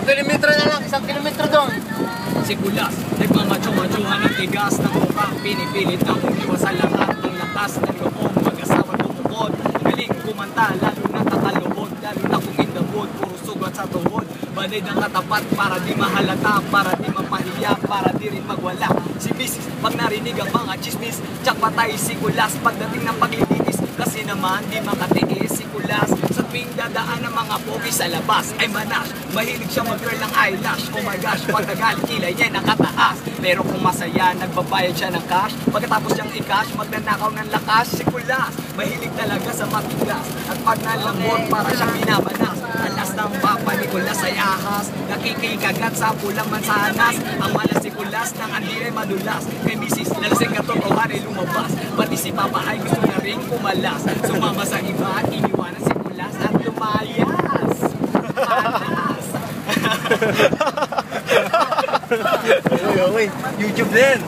kilometro na lang, 1 kilometro doon. Si Kulas, nagmamacho-machuhan ng tigas ng mukha. Pinipilit ang umiwas sa lahat ng lakas ng loob. Mag-asawa tumukod, galing kumanta, lalo na tatalubod. Lalo na kung indabod, puro sugat sa tuhod. Banay ng katapat para di mahalata, para di mapahiya, para di rin magwala. Si Mrs. pag narinig ang mga chismis, tsak patay si Kulas pagdating ng paglilitis. Kasi naman di makatiis si Kulas. Sa tuwing dadaan ng mga pogi sa labas ay manas. Mahilig siya mag-curl ng eyelash. Oh my gosh, pagkagal, kilay niya nakataas. Pero kung masaya, nagbabayad siya ng cash. Pagkatapos niyang i-cash, magnanakaw ng lakas si Kulas. Mahilig talaga sa matigas. At pag nalambot, para siyang binamanas. Alas ng papa ni Kulas ay ahas. Nakikikagat sa pulang mansanas. Ang malas si Kulas nang hindi ay madulas. Kay Mrs. Lalasing katotohan ay lumabas. Pati si Papa ay gusto na rin kumalas. Sumama sa iba at iniwanan si Kulas at lumayas. Malas. Okay, YouTube din.